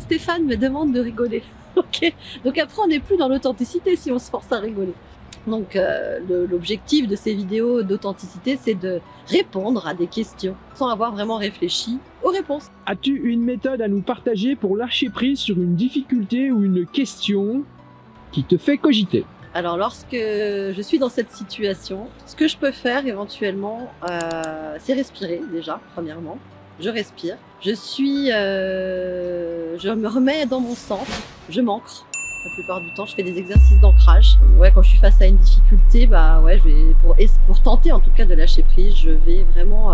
Stéphane me demande de rigoler. Ok. Donc après, on n'est plus dans l'authenticité si on se force à rigoler. Donc l'objectif de ces vidéos d'authenticité, c'est de répondre à des questions sans avoir vraiment réfléchi aux réponses. As-tu une méthode à nous partager pour lâcher prise sur une difficulté ou une question qui te fait cogiter? Alors lorsque je suis dans cette situation, ce que je peux faire éventuellement, c'est respirer déjà, premièrement. Je respire. Je me remets dans mon centre, je m'ancre. La plupart du temps, je fais des exercices d'ancrage. Ouais, quand je suis face à une difficulté, bah ouais, pour tenter en tout cas de lâcher prise, je vais vraiment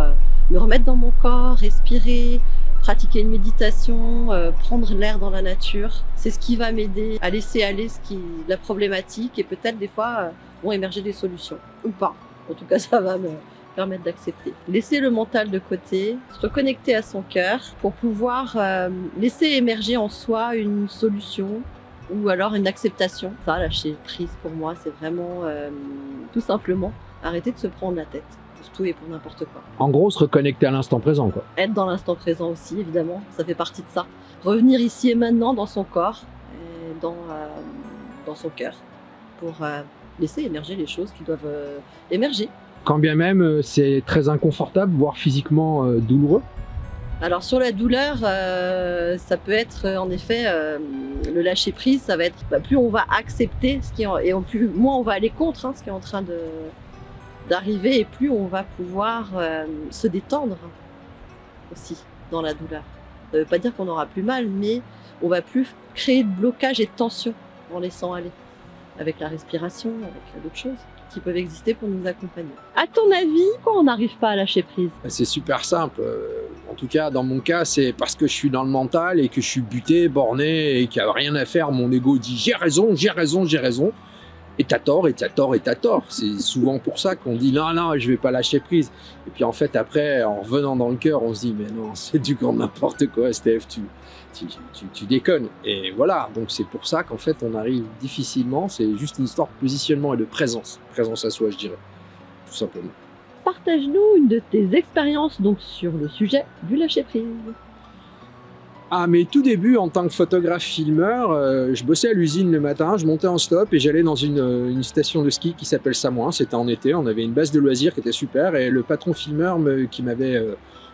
me remettre dans mon corps, respirer, pratiquer une méditation, prendre l'air dans la nature. C'est ce qui va m'aider à laisser aller la problématique et peut-être des fois vont émerger des solutions ou pas. En tout cas, ça va me permettre d'accepter. Laisser le mental de côté, se reconnecter à son cœur pour pouvoir laisser émerger en soi une solution ou alors une acceptation. Ça, lâcher prise pour moi, c'est vraiment tout simplement arrêter de se prendre la tête pour tout et pour n'importe quoi. En gros, se reconnecter à l'instant présent, quoi. Être dans l'instant présent aussi, évidemment, ça fait partie de ça. Revenir ici et maintenant dans son corps, et dans son cœur, pour laisser émerger les choses qui doivent émerger. Quand bien même c'est très inconfortable, voire physiquement douloureux. Alors sur la douleur, ça peut être en effet le lâcher prise, ça va être plus on va accepter moins on va aller contre ce qui est en train d'arriver et plus on va pouvoir se détendre aussi dans la douleur. Ça ne veut pas dire qu'on aura plus mal, mais on va plus créer de blocage et de tension en laissant aller avec la respiration, avec d'autres choses qui peuvent exister pour nous accompagner. À ton avis, pourquoi on n'arrive pas à lâcher prise? C'est super simple. En tout cas, dans mon cas, c'est parce que je suis dans le mental et que je suis buté, borné et qu'il n'y a rien à faire. Mon ego dit j'ai raison, j'ai raison, j'ai raison. Et t'as tort, et t'as tort, et t'as tort. C'est souvent pour ça qu'on dit non, non, je vais pas lâcher prise. Et puis en fait, après, en revenant dans le cœur, on se dit mais non, c'est du grand n'importe quoi, Steph, tu déconnes. Et voilà, donc c'est pour ça qu'en fait, on arrive difficilement. C'est juste une histoire de positionnement et de présence. Présence à soi, je dirais. Tout simplement. Partage-nous une de tes expériences donc sur le sujet du lâcher-prise. À mes tout débuts en tant que photographe-filmeur, je bossais à l'usine le matin, je montais en stop et j'allais dans une station de ski qui s'appelle Samoin. C'était en été, on avait une base de loisirs qui était super et le patron filmeur qui m'avait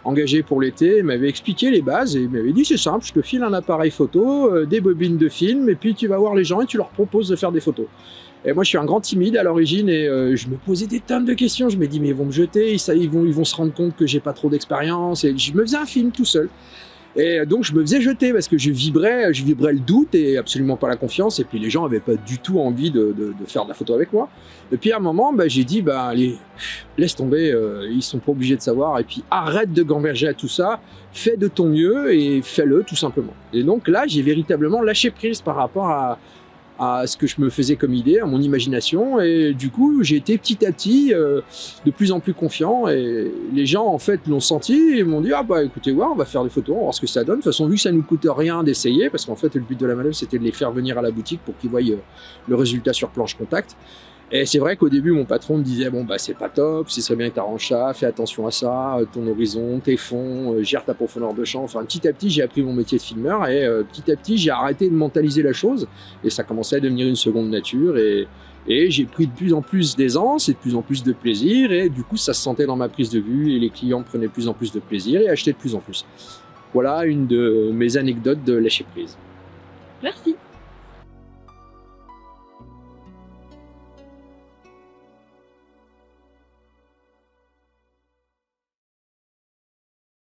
engagé pour l'été m'avait expliqué les bases et il m'avait dit c'est simple, je te file un appareil photo, des bobines de film et puis tu vas voir les gens et tu leur proposes de faire des photos. Et moi je suis un grand timide à l'origine et je me posais des tonnes de questions, je me dis mais ils vont me jeter, ils vont se rendre compte que j'ai pas trop d'expérience et je me faisais un film tout seul. Et donc je me faisais jeter parce que je vibrais le doute et absolument pas la confiance et puis les gens avaient pas du tout envie de faire de la photo avec moi. Et puis à un moment j'ai dit allez, laisse tomber, ils sont pas obligés de savoir et puis arrête de gamberger à tout ça, fais de ton mieux et fais-le tout simplement. Et donc là j'ai véritablement lâché prise par rapport à ce que je me faisais comme idée, à mon imagination et du coup j'ai été petit à petit de plus en plus confiant et les gens en fait l'ont senti et m'ont dit écoutez on va faire des photos, on va voir ce que ça donne. De toute façon vu que ça nous coûte rien d'essayer parce qu'en fait le but de la manœuvre c'était de les faire venir à la boutique pour qu'ils voient le résultat sur planche contact. Et c'est vrai qu'au début, mon patron me disait c'est pas top, ce serait bien que t'arranges ça, fais attention à ça, ton horizon, tes fonds, gère ta profondeur de champ. Enfin, petit à petit, j'ai appris mon métier de filmeur et petit à petit, j'ai arrêté de mentaliser la chose et ça commençait à devenir une seconde nature et j'ai pris de plus en plus d'aisance et de plus en plus de plaisir et du coup, ça se sentait dans ma prise de vue et les clients prenaient de plus en plus de plaisir et achetaient de plus en plus. Voilà une de mes anecdotes de lâcher prise. Merci.